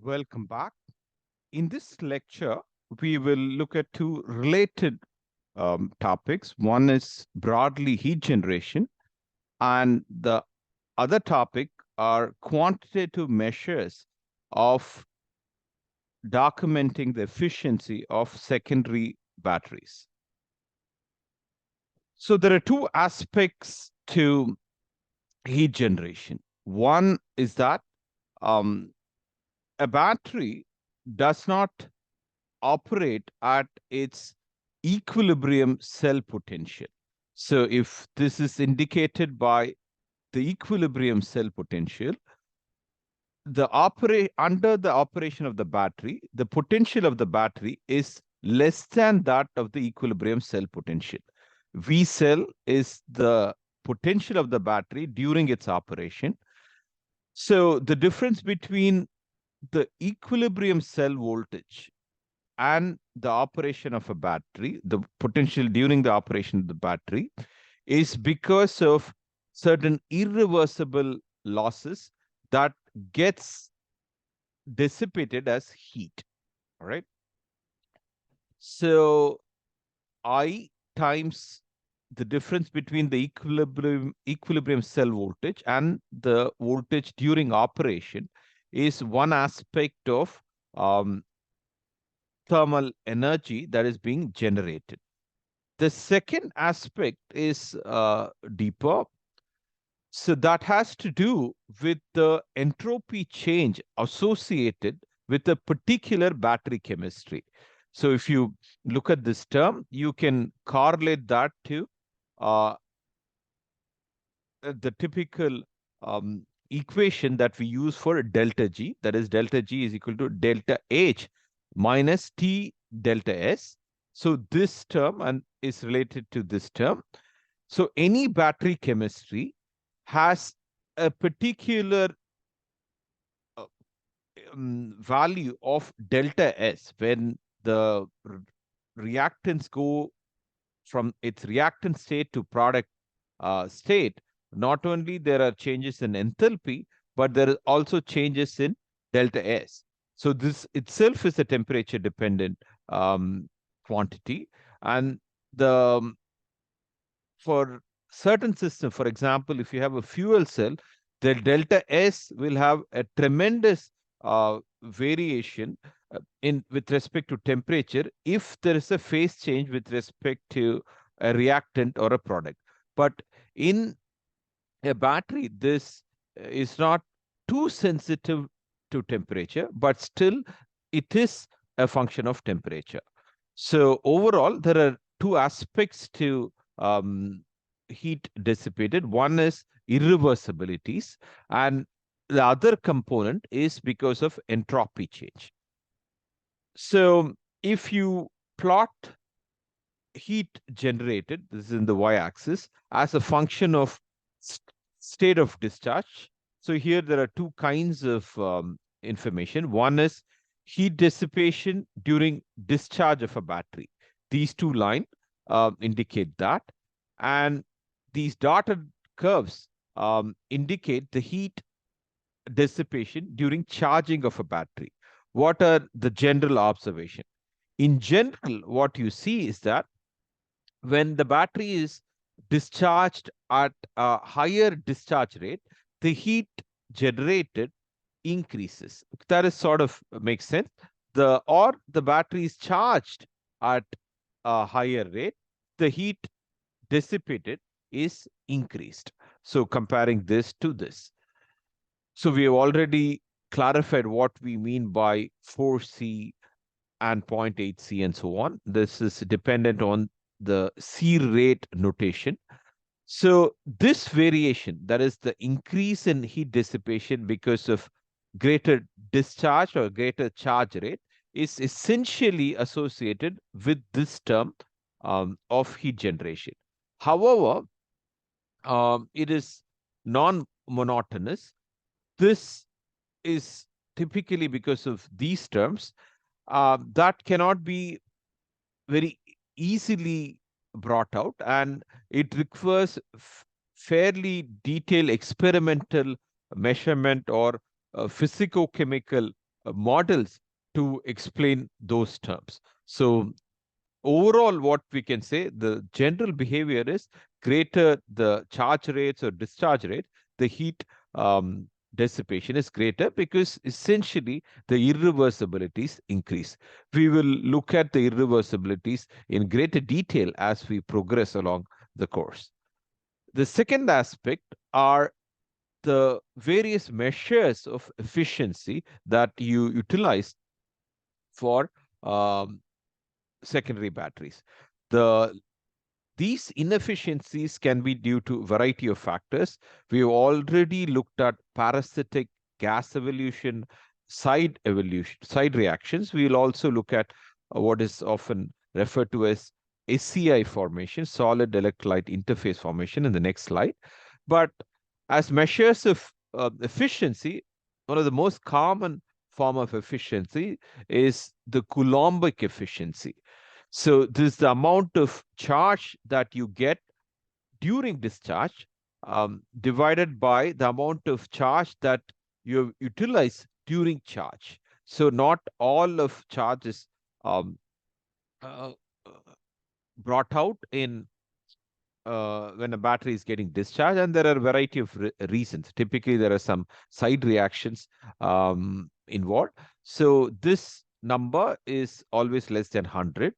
Welcome back. In this lecture, we will look at two related topics. One is broadly heat generation, and the other topic are quantitative measures of documenting the efficiency of secondary batteries. So there are two aspects to heat generation. One is that um, a battery does not operate at its equilibrium cell potential. So if this is indicated by the equilibrium cell potential, under the operation of the battery, the potential of the battery is less than that of the equilibrium cell potential. V cell is the potential of the battery during its operation. So the difference between the equilibrium cell voltage and the operation of a battery, the potential during the operation of the battery, is because of certain irreversible losses that gets dissipated as heat. All right. So I times the difference between the equilibrium cell voltage and the voltage during operation is one aspect of thermal energy that is being generated. The second aspect is deeper. So that has to do with the entropy change associated with a particular battery chemistry. So if you look at this term, you can correlate that to the typical equation that we use for delta G. That is, delta G is equal to delta H minus T delta S. So this term is related to this term. So any battery chemistry has a particular value of delta S when the reactants go from its reactant state to product state. Not only there are changes in enthalpy, but there are also changes in delta S. So this itself is a temperature dependent quantity. And for certain system, for example, if you have a fuel cell, the delta S will have a tremendous variation with respect to temperature if there is a phase change with respect to a reactant or a product. But in a battery, this is not too sensitive to temperature, but still it is a function of temperature. So overall, there are two aspects to heat dissipated. One is irreversibilities, and the other component is because of entropy change. So if you plot heat generated, this is in the y-axis, as a function of state of discharge. So here there are two kinds of information. One is heat dissipation during discharge of a battery. These two lines indicate that. And these dotted curves indicate the heat dissipation during charging of a battery. What are the general observation? In general, what you see is that when the battery is discharged at a higher discharge rate, the heat generated increases. That is sort of makes sense. Or the battery is charged at a higher rate, the heat dissipated is increased. So comparing this to this. So we have already clarified what we mean by 4C and 0.8C and so on. This is dependent on the C rate notation. So this variation, that is the increase in heat dissipation because of greater discharge or greater charge rate, is essentially associated with this term of heat generation. However, it is non-monotonous. This is typically because of these terms that cannot be very easily brought out, and it requires fairly detailed experimental measurement or physicochemical models to explain those terms. So overall, what we can say, the general behavior is greater the charge rates or discharge rate, the heat dissipation is greater because essentially the irreversibilities increase. We will look at the irreversibilities in greater detail as we progress along the course. The second aspect are the various measures of efficiency that you utilize for um, secondary batteries. These inefficiencies can be due to a variety of factors. We've already looked at parasitic gas evolution, side reactions. We'll also look at what is often referred to as SEI formation, solid electrolyte interface formation in the next slide. But as measures of efficiency, one of the most common form of efficiency is the Coulombic efficiency. So this is the amount of charge that you get during discharge divided by the amount of charge that you utilize during charge. So not all of charge is um, uh, brought out in when a battery is getting discharged, and there are a variety of reasons. Typically, there are some side reactions involved. So this number is always less than 100.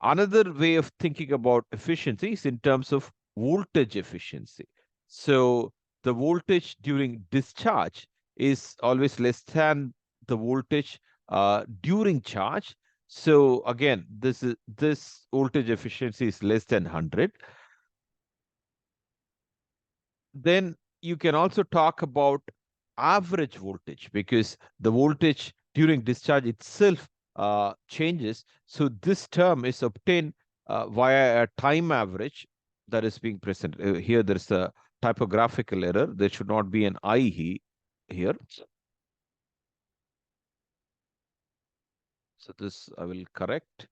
Another way of thinking about efficiency is in terms of voltage efficiency. So the voltage during discharge is always less than the voltage during charge. So again, this voltage efficiency is less than 100. Then you can also talk about average voltage because the voltage during discharge itself changes. So this term is obtained via a time average that is being presented. Here there is a typographical error. There should not be an I here. So this I will correct.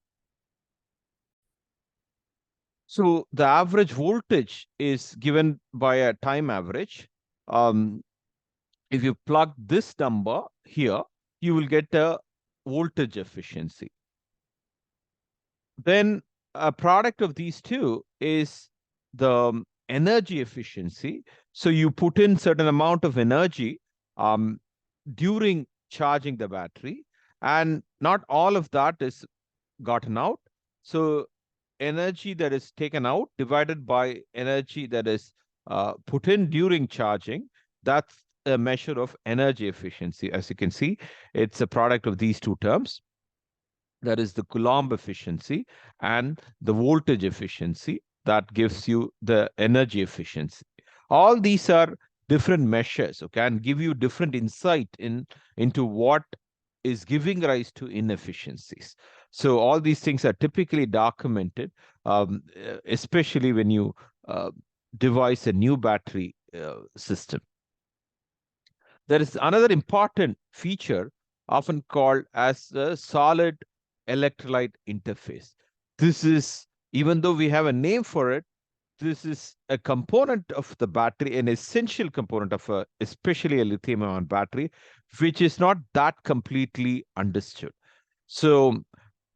So the average voltage is given by a time average. If you plug this number here, you will get a voltage efficiency. Then a product of these two is the energy efficiency. So you put in certain amount of energy during charging the battery, and not all of that is gotten out. So energy that is taken out divided by energy that is put in during charging, that's a measure of energy efficiency. As you can see, it's a product of these two terms. That is the Coulomb efficiency and the voltage efficiency that gives you the energy efficiency. All these are different measures, okay, and give you different insight into what is giving rise to inefficiencies. So all these things are typically documented, especially when you devise a new battery system. There is another important feature often called as a solid electrolyte interface. This is, even though we have a name for it, this is a component of the battery, an essential component of especially a lithium ion battery, which is not that completely understood. So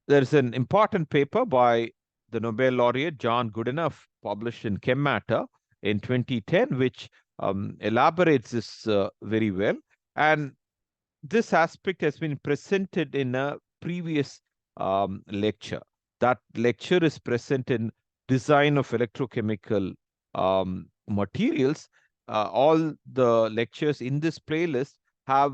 there's an important paper by the Nobel laureate John Goodenough published in Chem Matter in 2010, which elaborates this very well. And this aspect has been presented in a previous lecture. That lecture is present in Design of Electrochemical Materials. All the lectures in this playlist are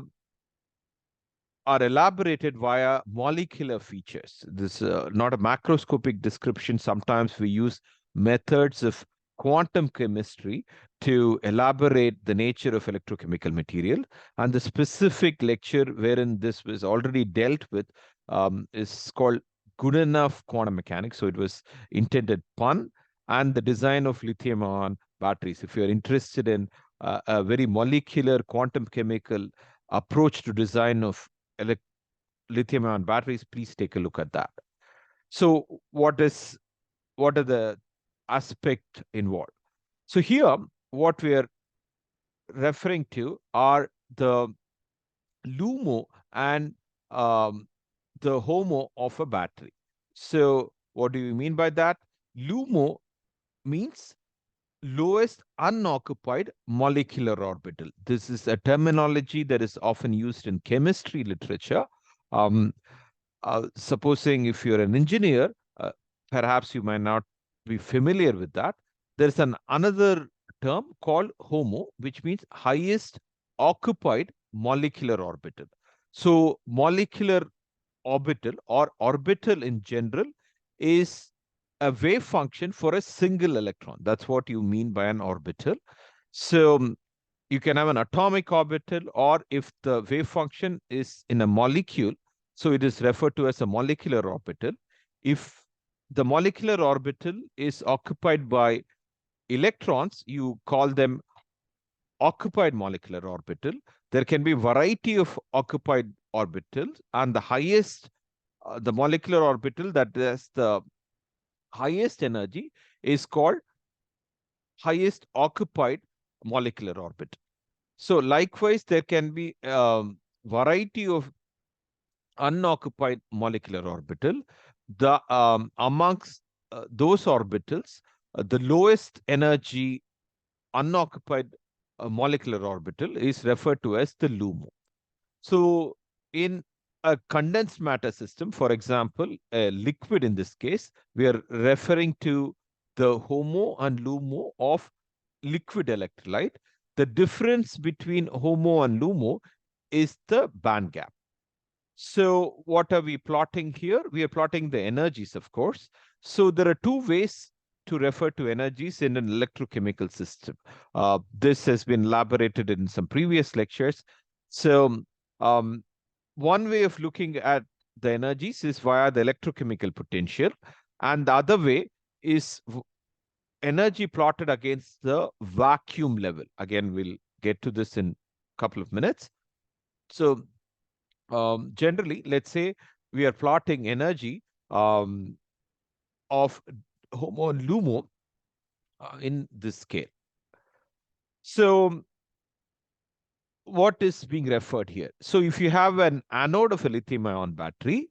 elaborated via molecular features. This not a macroscopic description. Sometimes we use methods of quantum chemistry to elaborate the nature of electrochemical material. And the specific lecture wherein this was already dealt with is called Good Enough Quantum Mechanics. So it was intended pun, and the design of lithium ion batteries. If you're interested in a very molecular quantum chemical approach to design of lithium ion batteries, please take a look at that. So what are the aspect involved? So here, what we are referring to are the LUMO and um, the HOMO of a battery. So what do you mean by that? LUMO means lowest unoccupied molecular orbital. This is a terminology that is often used in chemistry literature. Um, Supposing if you're an engineer, perhaps you might not be familiar with that. There's another term called HOMO, which means highest occupied molecular orbital. So molecular orbital or orbital in general is a wave function for a single electron. That's what you mean by an orbital. So you can have an atomic orbital, or if the wave function is in a molecule, so it is referred to as a molecular orbital. If the molecular orbital is occupied by electrons, you call them occupied molecular orbital. There can be variety of occupied orbitals, and the highest, the molecular orbital that has the highest energy is called highest occupied molecular orbit. So likewise, there can be variety of unoccupied molecular orbital. The amongst those orbitals, the lowest energy unoccupied molecular orbital is referred to as the LUMO. So in a condensed matter system, for example, a liquid in this case, we are referring to the HOMO and LUMO of liquid electrolyte. The difference between HOMO and LUMO is the band gap. So what are we plotting here? We are plotting the energies, of course. So there are two ways to refer to energies in an electrochemical system. This has been elaborated in some previous lectures. So um, one way of looking at the energies is via the electrochemical potential, and the other way is energy plotted against the vacuum level. Again, we'll get to this in a couple of minutes. So generally, let's say we are plotting energy of HOMO and LUMO in this scale. So what is being referred here? So if you have an anode of a lithium-ion battery,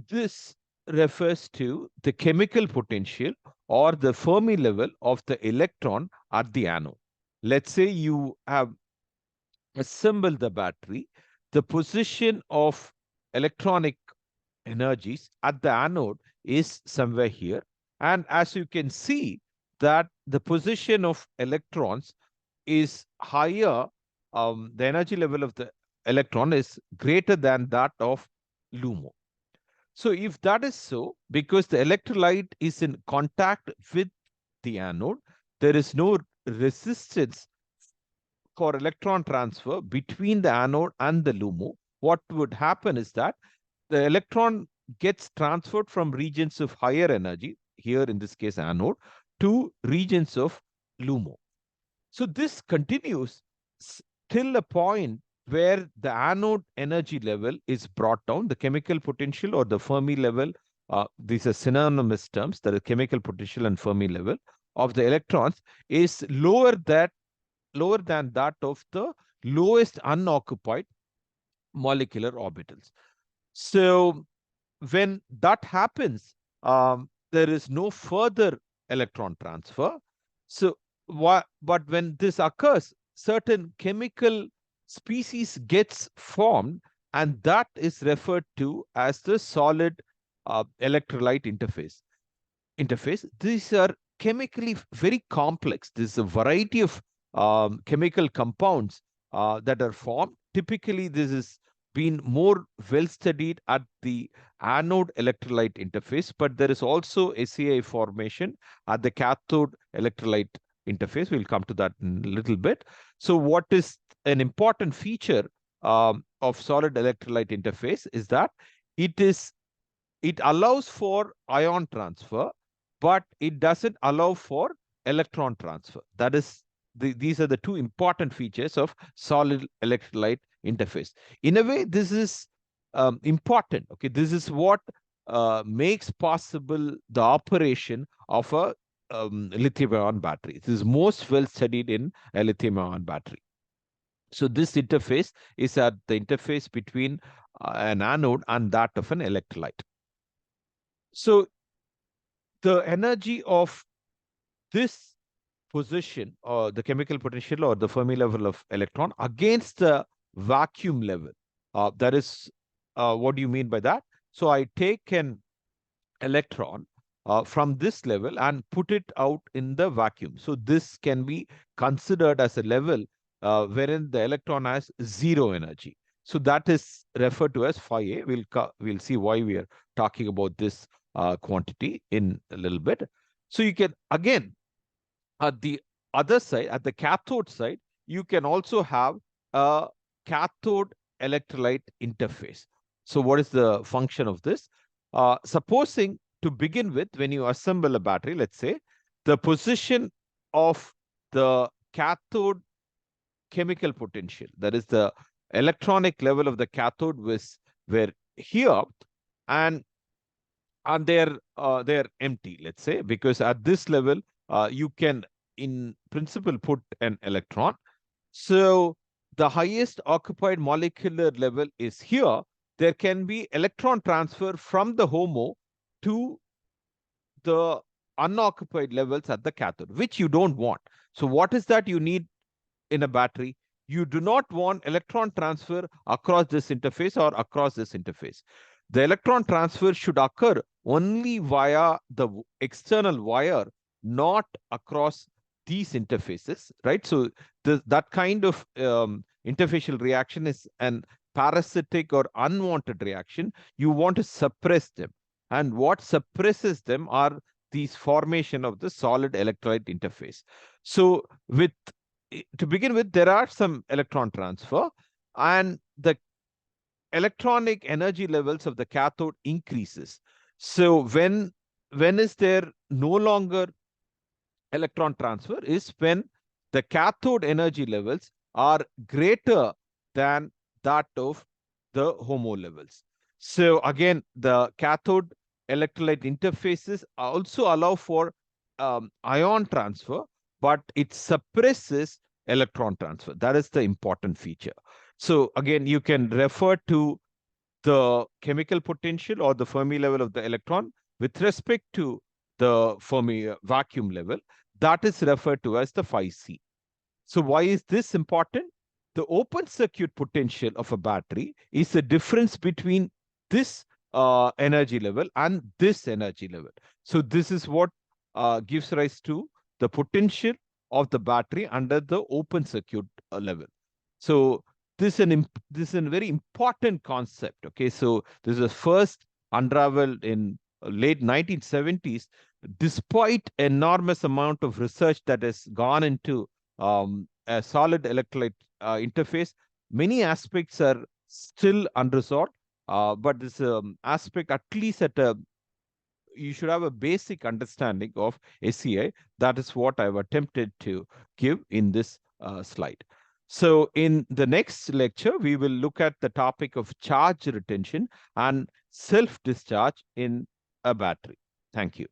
this refers to the chemical potential or the Fermi level of the electron at the anode. Let's say you have assembled the battery, the position of electronic energies at the anode is somewhere here. And as you can see that the position of electrons is higher, the energy level of the electron is greater than that of LUMO. So if that is so, because the electrolyte is in contact with the anode, there is no resistance for electron transfer between the anode and the LUMO. What would happen is that the electron gets transferred from regions of higher energy, here in this case anode, to regions of LUMO. So this continues till a point where the anode energy level is brought down, the chemical potential or the Fermi level, these are synonymous terms, that is chemical potential and Fermi level of the electrons is lower than that of the lowest unoccupied molecular orbitals. So when that happens, there is no further electron transfer. So, but when this occurs, certain chemical species gets formed, and that is referred to as the solid electrolyte interface. These are chemically very complex. There's a variety of chemical compounds that are formed. Typically, this is been more well studied at the anode electrolyte interface, but there is also SEI formation at the cathode electrolyte interface. We'll come to that in a little bit. So what is an important feature of solid electrolyte interface is that it allows for ion transfer, but it doesn't allow for electron transfer. That is, these are the two important features of solid electrolyte interface. In a way, this is important. Okay, this is what makes possible the operation of a lithium-ion battery. This is most well studied in a lithium-ion battery. So this interface is at the interface between an anode and that of an electrolyte. So the energy of this position, or the chemical potential or the Fermi level of electron against the vacuum level. That is, what do you mean by that? So I take an electron from this level and put it out in the vacuum. So this can be considered as a level wherein the electron has zero energy. So that is referred to as phi A. We'll see why we are talking about this quantity in a little bit. So you can, again, at the other side, at the cathode side, you can also have a cathode electrolyte interface. So what is the function of this? Supposing, to begin with, when you assemble a battery, let's say, the position of the cathode chemical potential, that is the electronic level of the cathode, were here, and they're empty, let's say, because at this level you can in principle put an electron. So the highest occupied molecular level is here. There can be electron transfer from the HOMO to the unoccupied levels at the cathode, which you don't want. So what is that you need in a battery? You do not want electron transfer across this interface or across this interface. The electron transfer should occur only via the external wire, not across these interfaces, right? So that kind of interfacial reaction is an parasitic or unwanted reaction. You want to suppress them. And what suppresses them are these formation of the solid electrolyte interface. So to begin with, there are some electron transfer, and the electronic energy levels of the cathode increases. So when is there no longer electron transfer is when the cathode energy levels are greater than that of the HOMO levels. So again, the cathode electrolyte interfaces also allow for ion transfer, but it suppresses electron transfer. That is the important feature. So again, you can refer to the chemical potential or the Fermi level of the electron with respect to the Fermi vacuum level. That is referred to as the phi C. So why is this important? The open circuit potential of a battery is the difference between this energy level and this energy level. So this is what gives rise to the potential of the battery under the open circuit level. So this is a very important concept. Okay, so this is first unraveled in late 1970s, despite enormous amount of research that has gone into a solid electrolyte interface. Many aspects are still unresolved, but this aspect, at least you should have a basic understanding of SEI. That is what I've attempted to give in this slide. So in the next lecture, we will look at the topic of charge retention and self-discharge in a battery. Thank you.